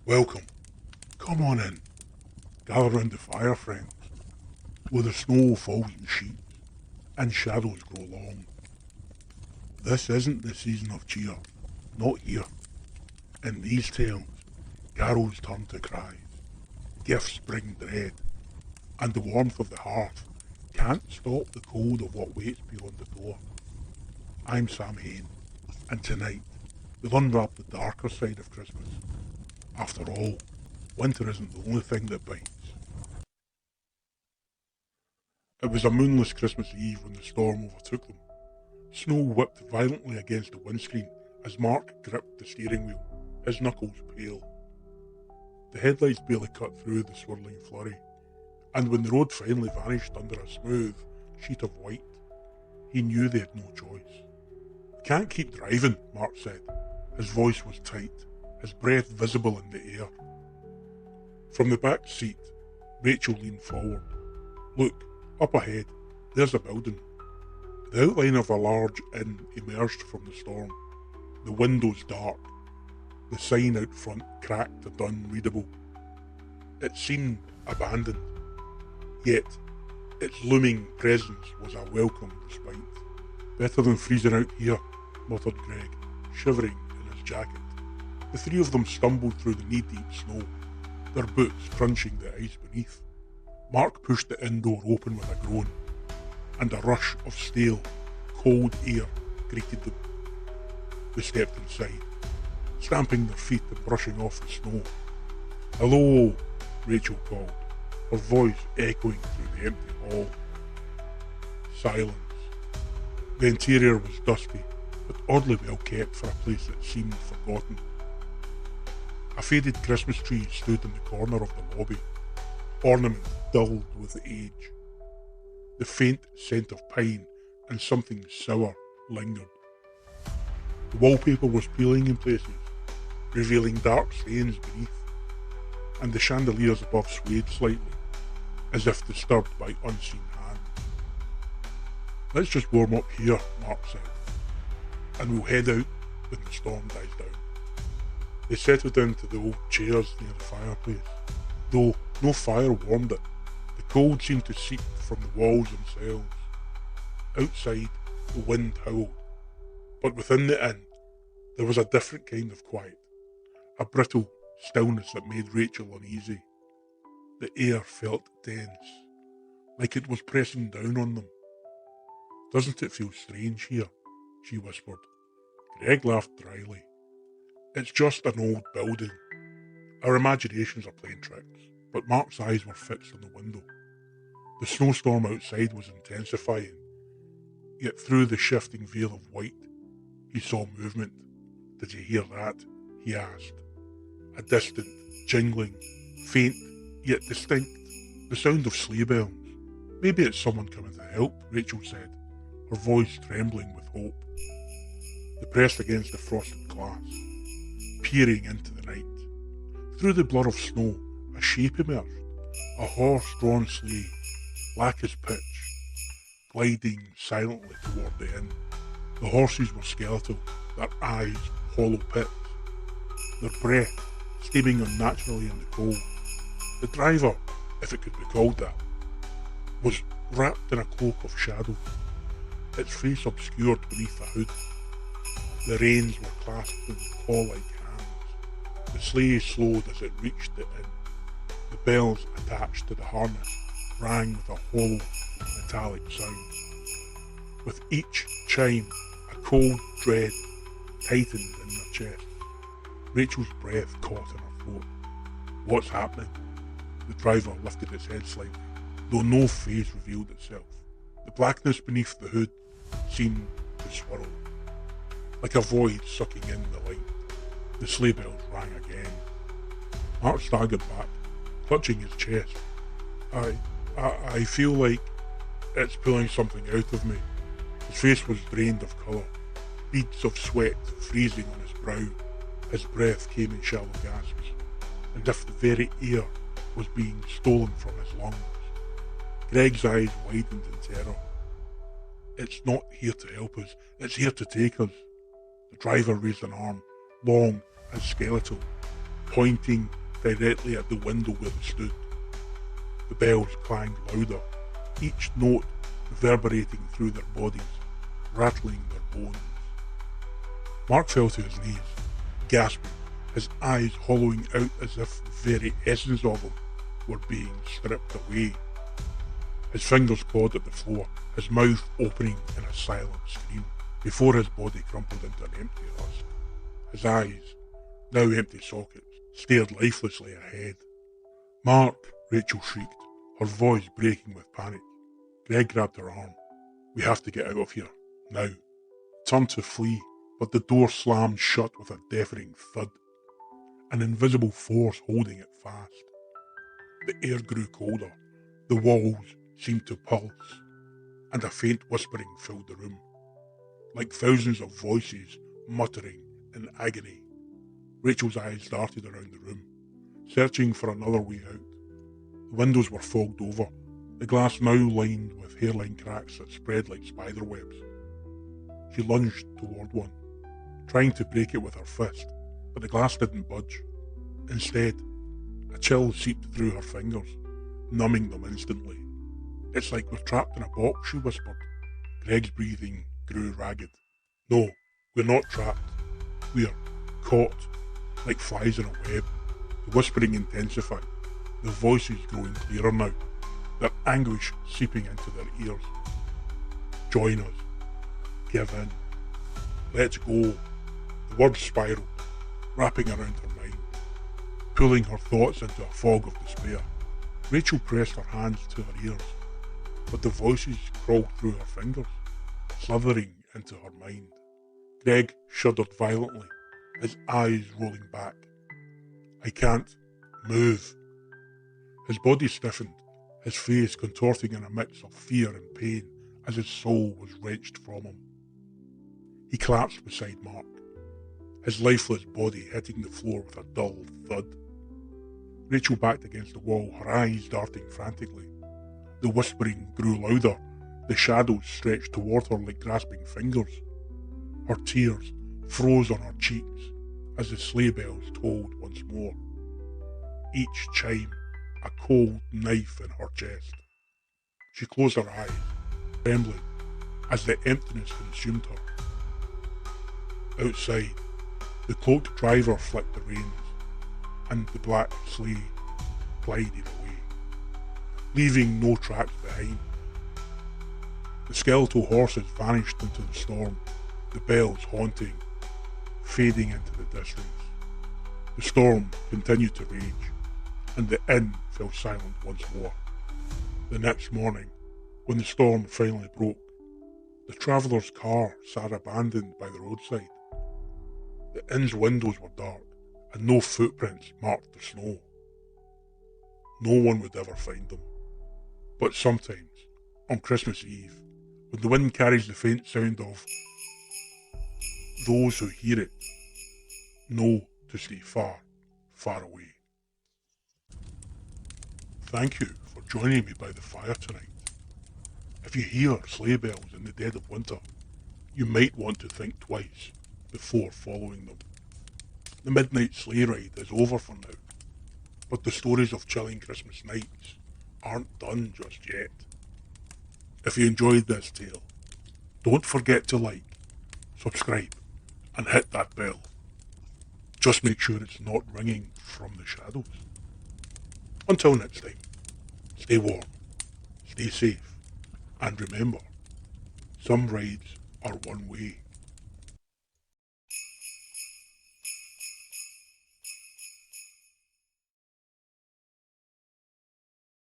Welcome. Come on in. Gather round the fire, friends, where the snow falls in sheets and shadows grow long. This isn't the season of cheer. Not here. In these tales, carols turn to cries, gifts bring dread, and the warmth of the hearth can't stop the cold of what waits beyond the door. I'm Sam Hain, and tonight we'll unwrap the darker side of Christmas. After all, winter isn't the only thing that bites. It was a moonless Christmas Eve when the storm overtook them. Snow whipped violently against the windscreen as Mark gripped the steering wheel, his knuckles pale. The headlights barely cut through the swirling flurry, and when the road finally vanished under a smooth sheet of white, he knew they had no choice. "Can't keep driving," Mark said. His voice was tight, his breath visible in the air. From the back seat, Rachel leaned forward. "Look, up ahead, there's a building." The outline of a large inn emerged from the storm, the windows dark, the sign out front cracked and unreadable. It seemed abandoned, yet its looming presence was a welcome respite. "Better than freezing out here," muttered Greg, shivering in his jacket. The three of them stumbled through the knee-deep snow, their boots crunching the ice beneath. Mark pushed the inn door open with a groan, and a rush of stale, cold air greeted them. They stepped inside, stamping their feet and brushing off the snow. "Hello," Rachel called, her voice echoing through the empty hall. Silence. The interior was dusty, but oddly well kept for a place that seemed forgotten. A faded Christmas tree stood in the corner of the lobby, ornament dulled with age. The faint scent of pine and something sour lingered. The wallpaper was peeling in places, revealing dark stains beneath, and the chandeliers above swayed slightly, as if disturbed by unseen hands. "Let's just warm up here," Mark said, "and we'll head out when the storm dies down." They settled into the old chairs near the fireplace, though no fire warmed it. The cold seemed to seep from the walls themselves. Outside, the wind howled, but within the inn, there was a different kind of quiet, a brittle stillness that made Rachel uneasy. The air felt dense, like it was pressing down on them. "Doesn't it feel strange here?" she whispered. Greg laughed dryly. "It's just an old building. Our imaginations are playing tricks." But Mark's eyes were fixed on the window. The snowstorm outside was intensifying, yet through the shifting veil of white, he saw movement. "Did you hear that?" he asked. A distant, jingling, faint yet distinct, the sound of sleigh bells. "Maybe it's someone coming to help," Rachel said, her voice trembling with hope. They pressed against the frosted glass, peering into the night. Through the blur of snow, a shape emerged, a horse-drawn sleigh, black as pitch, gliding silently toward the inn. The horses were skeletal, their eyes hollow pits, their breath steaming unnaturally in the cold. The driver, if it could be called that, was wrapped in a cloak of shadow, its face obscured beneath the hood. The reins were clasped in claw-like hands. The sleigh slowed as it reached the inn. The bells attached to the harness rang with a hollow, metallic sound. With each chime, a cold dread tightened in their chest. Rachel's breath caught in her throat. "What's happening?" The driver lifted its head slightly, though no face revealed itself. The blackness beneath the hood seemed to swirl, like a void sucking in the light. The sleigh bells rang again. Mark staggered back, clutching his chest. I feel like it's pulling something out of me." His face was drained of colour, beads of sweat freezing on his brow. His breath came in shallow gasps, and if the very air was being stolen from his lungs. Greg's eyes widened in terror. "It's not here to help us, it's here to take us." The driver raised an arm, long and skeletal, pointing directly at the window where they stood. The bells clanged louder, each note reverberating through their bodies, rattling their bones. Mark fell to his knees, gasping, his eyes hollowing out as if the very essence of him were being stripped away. His fingers clawed at the floor, his mouth opening in a silent scream, before his body crumpled into an empty husk. His eyes, now empty sockets, stared lifelessly ahead. "Mark!" Rachel shrieked, her voice breaking with panic. Greg grabbed her arm. "We have to get out of here, now." Turned to flee, but the door slammed shut with a deafening thud, an invisible force holding it fast. The air grew colder, the walls seemed to pulse, and a faint whispering filled the room, like thousands of voices muttering in agony. Rachel's eyes darted around the room, searching for another way out. The windows were fogged over, the glass now lined with hairline cracks that spread like spider webs. She lunged toward one, trying to break it with her fist, but the glass didn't budge. Instead, a chill seeped through her fingers, numbing them instantly. "It's like we're trapped in a box," she whispered. Greg's breathing grew ragged. "No, we're not trapped. We're caught, like flies in a web." The whispering intensified, the voices growing clearer now, their anguish seeping into their ears. "Join us. Give in. Let's go." The words spiraled, wrapping around her mind, pulling her thoughts into a fog of despair. Rachel pressed her hands to her ears, but the voices crawled through her fingers, slithering into her mind. Greg shuddered violently, his eyes rolling back. "I can't move." His body stiffened, his face contorting in a mix of fear and pain as his soul was wrenched from him. He collapsed beside Mark, his lifeless body hitting the floor with a dull thud. Rachel backed against the wall, her eyes darting frantically. The whispering grew louder, the shadows stretched toward her like grasping fingers. Her tears froze on her cheeks as the sleigh bells tolled once more, each chime a cold knife in her chest. She closed her eyes, trembling as the emptiness consumed her. Outside, the cloaked driver flicked the reins, and the black sleigh glided away, leaving no tracks behind. The skeletal horses vanished into the storm, the bells haunting, fading into the distance. The storm continued to rage, and the inn fell silent once more. The next morning, when the storm finally broke, the traveller's car sat abandoned by the roadside. The inn's windows were dark, and no footprints marked the snow. No one would ever find them. But sometimes, on Christmas Eve, when the wind carries the faint sound of, those who hear it know to stay far, far away. Thank you for joining me by the fire tonight. If you hear sleigh bells in the dead of winter, you might want to think twice before following them. The Midnight Sleigh Ride is over for now, but the stories of chilling Christmas nights aren't done just yet. If you enjoyed this tale, don't forget to like, subscribe, and hit that bell. Just make sure it's not ringing from the shadows. Until next time, stay warm, stay safe, and remember, some rides are one way.